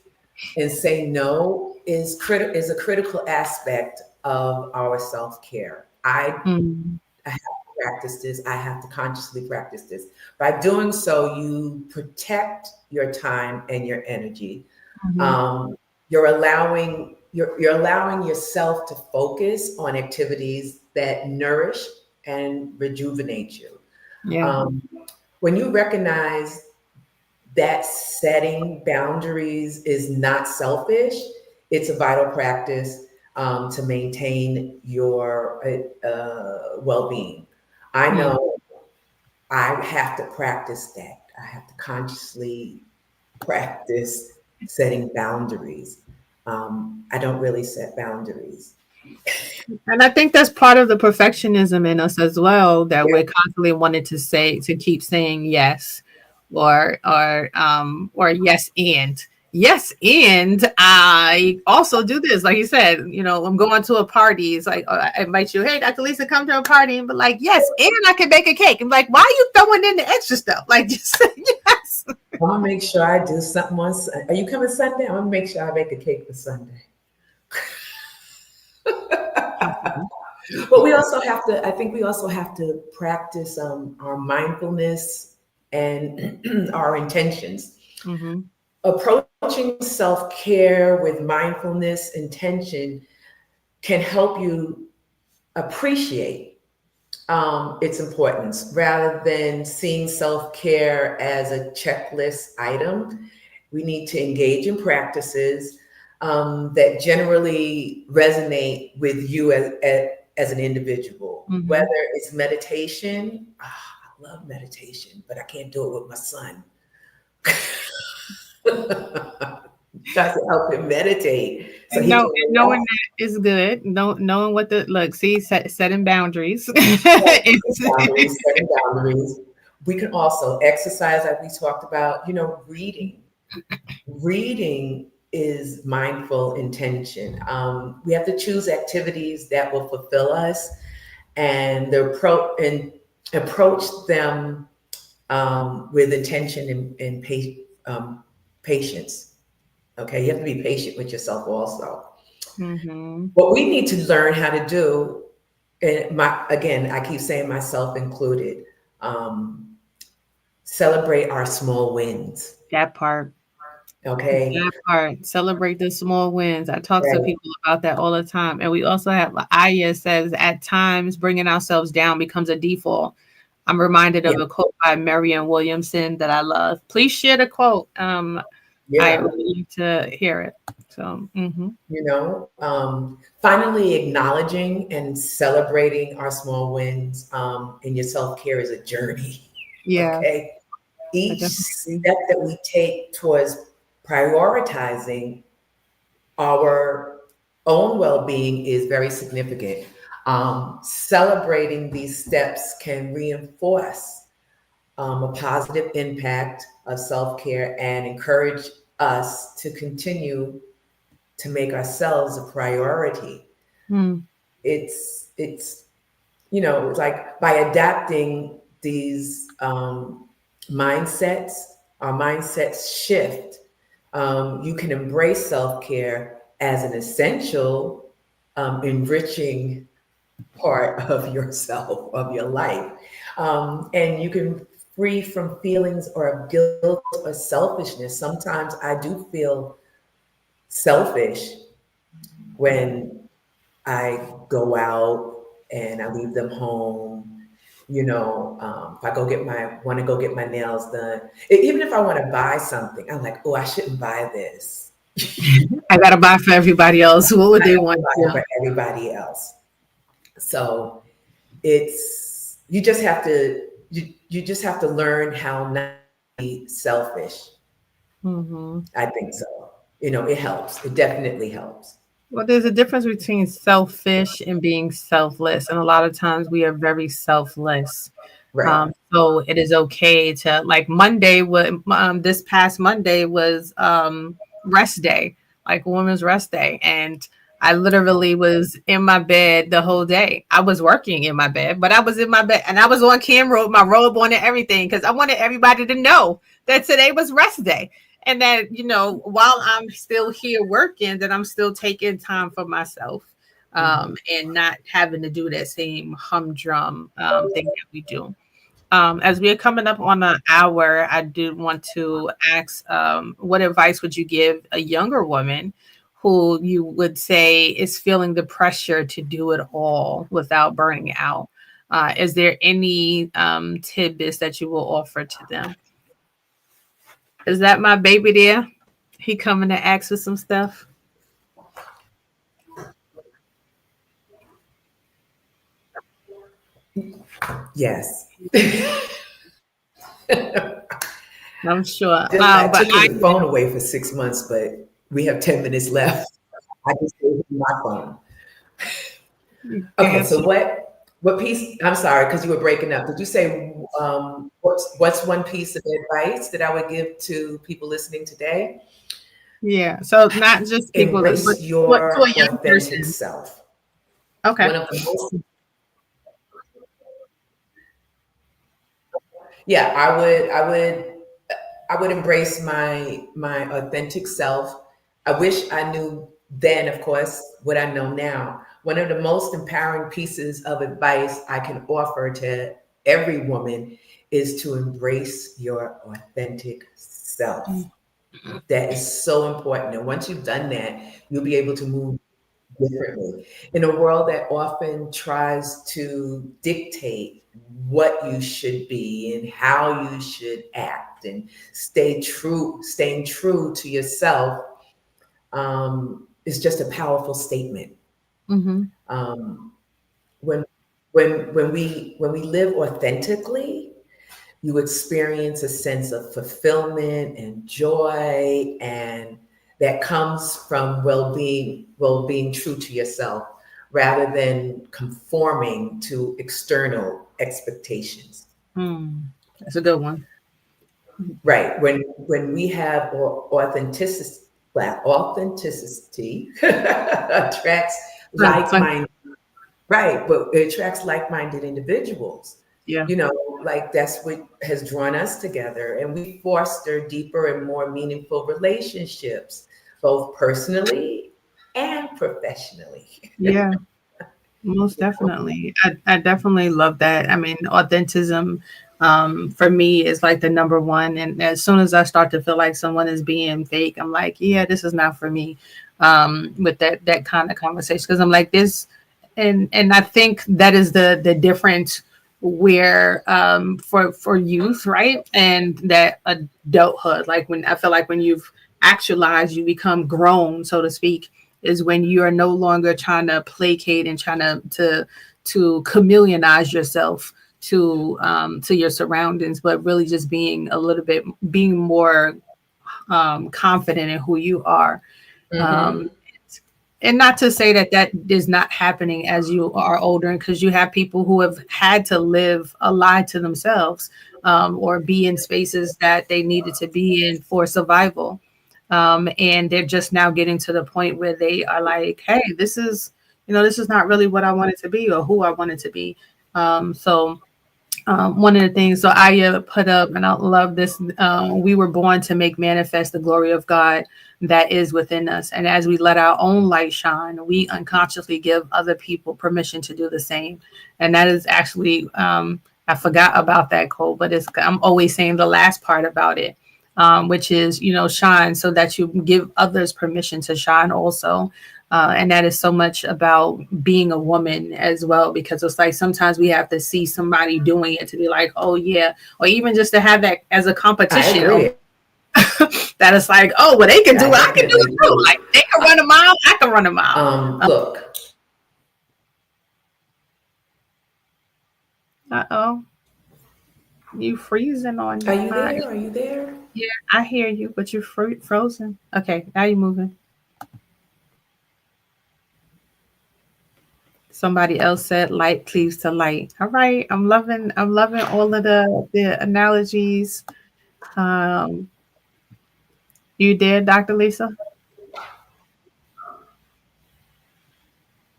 H: and say no is a critical aspect of our self-care.
B: Mm-hmm.
H: I have to practice this. I have to consciously practice this. By doing so, you protect your time and your energy.
B: Mm-hmm.
H: You're allowing yourself to focus on activities that nourish and rejuvenate you.
B: Yeah.
H: When you recognize that setting boundaries is not selfish, it's a vital practice to maintain your well-being. I know I have to practice that. I have to consciously practice setting boundaries. I don't really set boundaries.
B: And I think that's part of the perfectionism in us as well, that
H: Yeah.
B: we're constantly wanting to keep saying yes, or yes, and I also do this. Like you said, I'm going to a party. It's like, I invite you, hey, Dr. Lisa, come to a party, and be like, yes, and I can bake a cake. And like, why are you throwing in the extra stuff? Like, just say yes.
H: I'm gonna make sure I do something on Sunday. Are you coming Sunday? I'm gonna make sure I bake a cake for Sunday. But I think we also have to practice our mindfulness and our intentions.
B: Mm-hmm.
H: Approaching self-care with mindfulness intention can help you appreciate its importance rather than seeing self-care as a checklist item. We need to engage in practices that generally resonate with you as an individual,
B: Mm-hmm.
H: whether it's meditation. I love meditation, but I can't do it with my son. Try to help him meditate. So
B: Knowing that is good. Knowing what setting boundaries.
H: setting boundaries. We can also exercise, like we talked about, reading. Reading is mindful intention. We have to choose activities that will fulfill us and approach them with intention and patience. Okay, you have to be patient with yourself also.
B: Mm-hmm.
H: What we need to learn how to do, and again, I keep saying myself included, celebrate our small wins.
B: That part.
H: Okay.
B: That part. Celebrate the small wins. I talk to
H: Right.
B: people about that all the time. And we also have Aya says, at times bringing ourselves down becomes a default. I'm reminded of a quote by Marianne Williamson that I love. Please share the quote. I would like to hear it. So,
H: finally acknowledging and celebrating our small wins in your self-care is a journey.
B: Yeah.
H: Okay. Each step that we take towards prioritizing our own well-being is very significant. Celebrating these steps can reinforce a positive impact of self-care and encourage us to continue to make ourselves a priority. It's like by adapting these mindsets, our mindsets shift. You can embrace self-care as an essential, enriching part of yourself, of your life. And you can free from feelings of guilt or selfishness. Sometimes I do feel selfish when I go out and I leave them home. If I want to go get my nails done, even if I want to buy something, I'm like, oh, I shouldn't buy this.
B: I gotta buy for everybody else. What would they want to?
H: For everybody else. So it's you just have to learn how not to be selfish.
B: Mm-hmm.
H: I think so. It helps. It definitely helps.
B: Well, there's a difference between selfish and being selfless, and a lot of times we are very selfless.
H: Right.
B: So it is okay to like Monday. This past Monday was rest day, like women's rest day, and I literally was in my bed the whole day. I was working in my bed, but I was in my bed and I was on camera with my robe on and everything because I wanted everybody to know that today was rest day. And that, while I'm still here working, that I'm still taking time for myself and not having to do that same humdrum thing that we do. As we're coming up on an hour, I do want to ask, what advice would you give a younger woman who you would say is feeling the pressure to do it all without burning out? Is there any tidbits that you will offer to them? Is that my baby there? He coming to ask for some stuff?
H: Yes.
B: I'm sure.
H: I took his phone away for 6 months, but we have 10 minutes left. I just gave him my phone. Okay, so what piece? I'm sorry, because you were breaking up. Did you say what's one piece of advice that I would give to people listening today?
B: Yeah, so not just people,
H: embrace your authentic self.
B: Okay.
H: One of the most, yeah, I would embrace my authentic self. I wish I knew then, of course, what I know now. One of the most empowering pieces of advice I can offer to every woman is to embrace your authentic self. That is so important. And once you've done that, you'll be able to move differently. In a world that often tries to dictate what you should be and how you should act and staying true to yourself is just a powerful statement.
B: Mm-hmm.
H: When we live authentically, you experience a sense of fulfillment and joy, and that comes from being true to yourself rather than conforming to external expectations.
B: That's a good one.
H: Right. When we have authenticity attracts like-minded. Right, but it attracts like-minded individuals.
B: Yeah.
H: Like that's what has drawn us together, and we foster deeper and more meaningful relationships, both personally and professionally.
B: Yeah, most definitely. I definitely love that. I mean, authentism for me is like the number one. And as soon as I start to feel like someone is being fake, I'm like, yeah, this is not for me. With that kind of conversation, because I'm like this, and I think that is the difference where for youth, right, and that adulthood, like when I feel like when you've actualized, you become grown, so to speak, is when you are no longer trying to placate and trying to chameleonize yourself to your surroundings, but really just being more confident in who you are.
H: Mm-hmm.
B: And not to say that is not happening as you are older, because you have people who have had to live a lie to themselves, or be in spaces that they needed to be in for survival. And they're just now getting to the point where they are like, hey, this is not really what I wanted to be or who I wanted to be. One of the things, so Aya put up, and I love this, we were born to make manifest the glory of God that is within us. And as we let our own light shine, we unconsciously give other people permission to do the same. And that is actually, I forgot about that quote, but I'm always saying the last part about it, which is, shine so that you give others permission to shine also. And that is so much about being a woman as well, because it's like sometimes we have to see somebody doing it to be like, oh yeah, or even just to have that as a competition. that is like, oh, well, they can do it. I can do
H: definitely
B: it too. Like they can run a mile. I can run a mile.
H: Look.
B: Uh-oh. You freezing on
H: Are you there? Are you there?
B: Yeah, I hear you, but you're frozen. Okay, now you're moving. Somebody else said light cleaves to light. All right. I'm loving all of the analogies. You did, Dr. Lisa?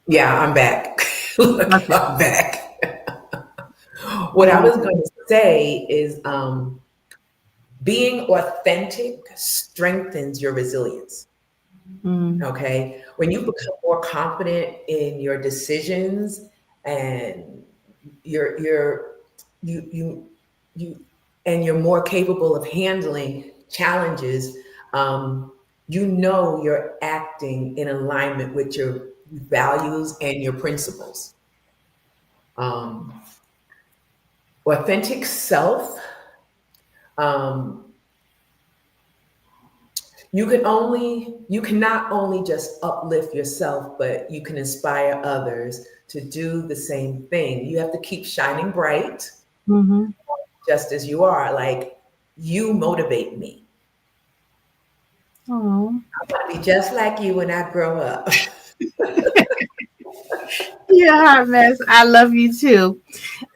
H: Yeah, I'm back. Look,
B: Okay.
H: I'm back. What I was going to say is being authentic strengthens your resilience. Okay. When you become more confident in your decisions and you're more capable of handling challenges, you know you're acting in alignment with your values and your principles. Authentic self, you can not only just uplift yourself, but you can inspire others to do the same thing. You have to keep shining bright, just as you are. Like, you motivate me.
B: Oh,
H: I want to be just like you when I grow up.
B: yeah, Miss. I love you too.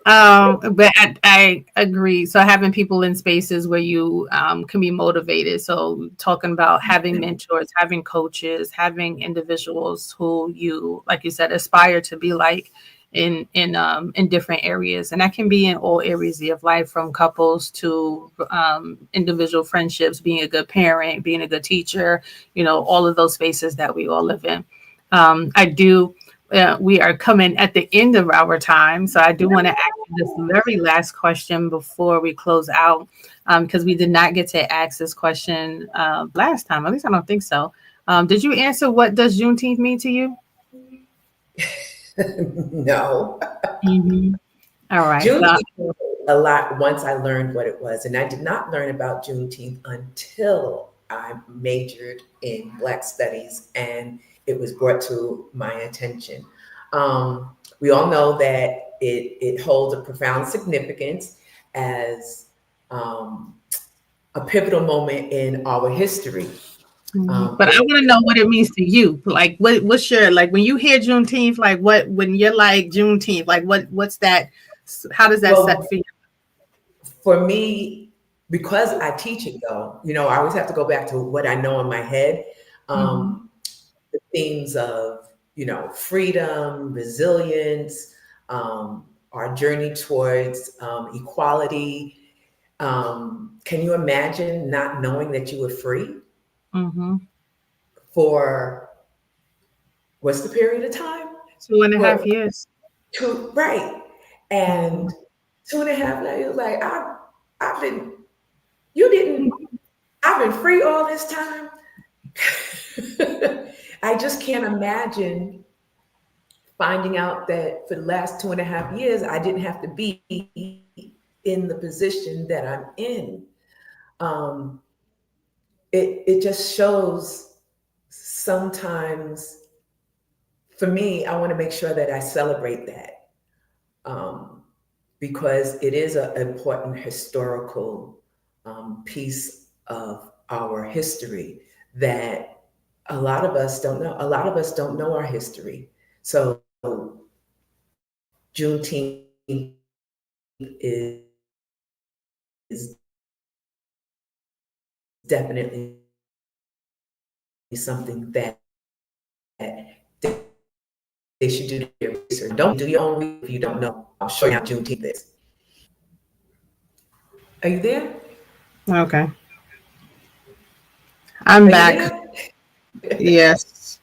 B: But I agree. So having people in spaces where you can be motivated. So talking about having mentors, having coaches, having individuals who you, like you said, aspire to be like in different areas, and that can be in all areas of life, from couples to individual friendships, being a good parent, being a good teacher. All of those spaces that we all live in. I do. We are coming at the end of our time. So I do want to ask you this very last question before we close out, because we did not get to ask this question last time. At least I don't think so. Did you answer what does Juneteenth mean to you?
H: No.
B: All right.
H: Juneteenth a lot once I learned what it was. And I did not learn about Juneteenth until I majored in Black Studies and it was brought to my attention. We all know that it holds a profound significance as a pivotal moment in our history.
B: But I want to know what it means to you. Like, what's your, like, when you hear Juneteenth, like when you're like Juneteenth, like what's that? How does that set for you?
H: For me, because I teach it though, I always have to go back to what I know in my head. The themes of, freedom, resilience, our journey towards equality. Can you imagine not knowing that you were free for what's the period of time?
B: 2.5 years.
H: Right. And 2.5 years, like I've been free all this time. I just can't imagine finding out that for the last 2.5 years, I didn't have to be in the position that I'm in. It just shows sometimes, for me, I want to make sure that I celebrate that because it is an important historical piece of our history that a lot of us don't know. A lot of us don't know our history. So Juneteenth is definitely something that they should do their research. Don't do your own research if you don't know. I'll show you how Juneteenth is. Are you there?
B: Okay. I'm back. Yes.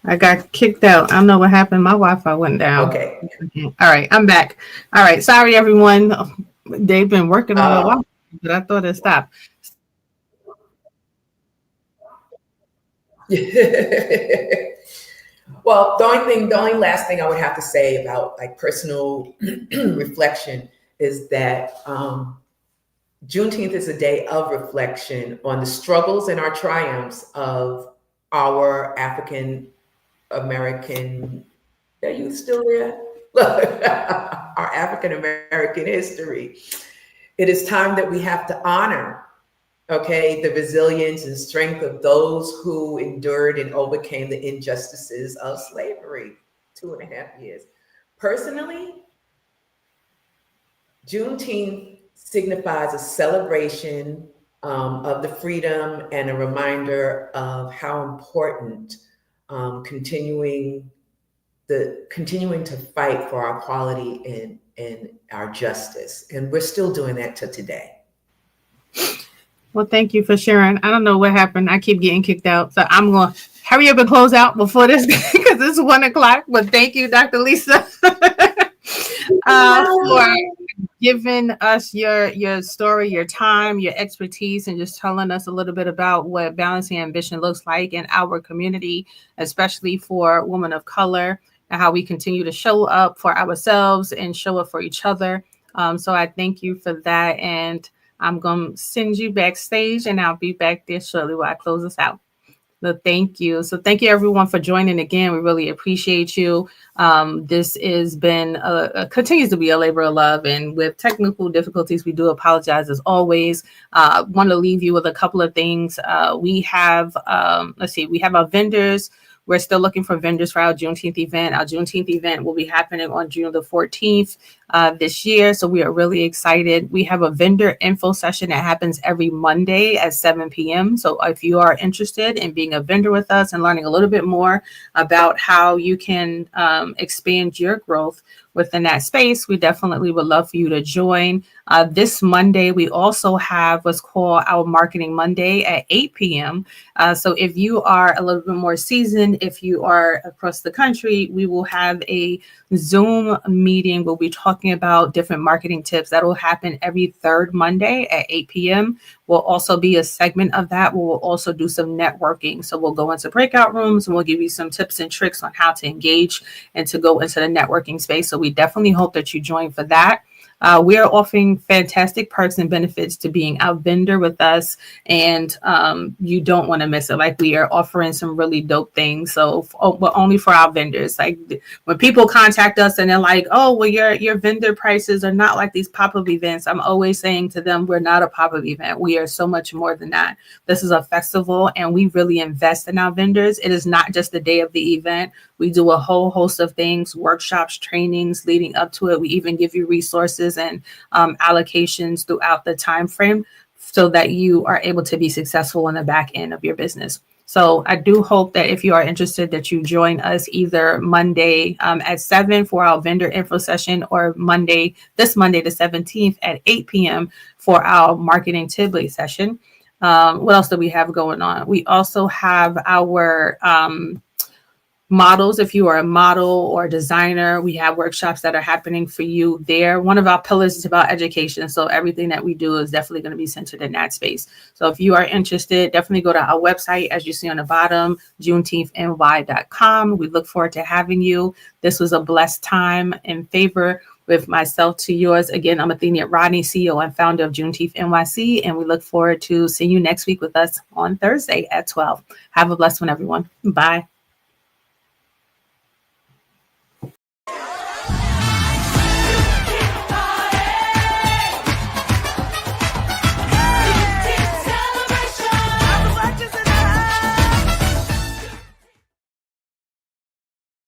B: I got kicked out. I don't know what happened. My Wi-Fi went down.
H: Okay.
B: All right. I'm back. All right. Sorry, everyone. They've been working on the Wi-Fi, but I thought it stopped.
H: Well, the only last thing I would have to say about like personal reflection is that Juneteenth is a day of reflection on the struggles and our triumphs of our African American. Are you still there? Look, our African American history. It is time that we have to honor, okay, the resilience and strength of those who endured and overcame the injustices of slavery. 2.5 years. Personally, Juneteenth signifies a celebration of the freedom and a reminder of how important continuing to fight for our equality and our justice. And we're still doing that to today.
B: Well, thank you for sharing. I don't know what happened. I keep getting kicked out. So I'm going to hurry up and close out before this because it's 1:00. But thank you, Dr. Lisa, for giving us your story, your time, your expertise, and just telling us a little bit about what balancing ambition looks like in our community, especially for women of color, and how we continue to show up for ourselves and show up for each other. So I thank you for that. And I'm going to send you backstage, and I'll be back there shortly while I close this out. So thank you. So thank you, everyone, for joining again. We really appreciate you. This has been continues to be a labor of love, and with technical difficulties, we do apologize as always. Want to leave you with a couple of things. We have we have our vendors. We're still looking for vendors for our Juneteenth event. Our Juneteenth event will be happening on June the 14th this year. So we are really excited. We have a vendor info session that happens every Monday at 7 p.m. So if you are interested in being a vendor with us and learning a little bit more about how you can expand your growth within that space, we definitely would love for you to join. This Monday, we also have what's called our Marketing Monday at 8 p.m. So if you are a little bit more seasoned, if you are across the country, we will have a Zoom meeting. We'll be talking about different marketing tips. That will happen every third Monday at 8 p.m. Will also be a segment of that where we'll also do some networking. So we'll go into breakout rooms and we'll give you some tips and tricks on how to engage and to go into the networking space. So we definitely hope that you join for that. We are offering fantastic perks and benefits to being a vendor with us, and you don't want to miss it. Like, we are offering some really dope things. So, but only for our vendors. Like, when people contact us and they're like, "Oh, well, your vendor prices are not like these pop-up events," I'm always saying to them, "We're not a pop-up event. We are so much more than that. This is a festival, and we really invest in our vendors. It is not just the day of the event. We do a whole host of things, workshops, trainings leading up to it. We even give you resources and allocations throughout the time frame so that you are able to be successful on the back end of your business." So I do hope that if you are interested, that you join us either Monday at 7 for our vendor info session, or this Monday the 17th at 8 p.m. for our marketing Tidley session. What else do we have going on? We also have our models. If you are a model or a designer, we have workshops that are happening for you there. One of our pillars is about education. So everything that we do is definitely going to be centered in that space. So if you are interested, definitely go to our website, as you see on the bottom, JuneteenthNY.com. We look forward to having you. This was a blessed time in favor with myself to yours. Again, I'm Athenia Rodney, CEO and founder of Juneteenth NYC, and we look forward to seeing you next week with us on Thursday at 12. Have a blessed one, everyone. Bye.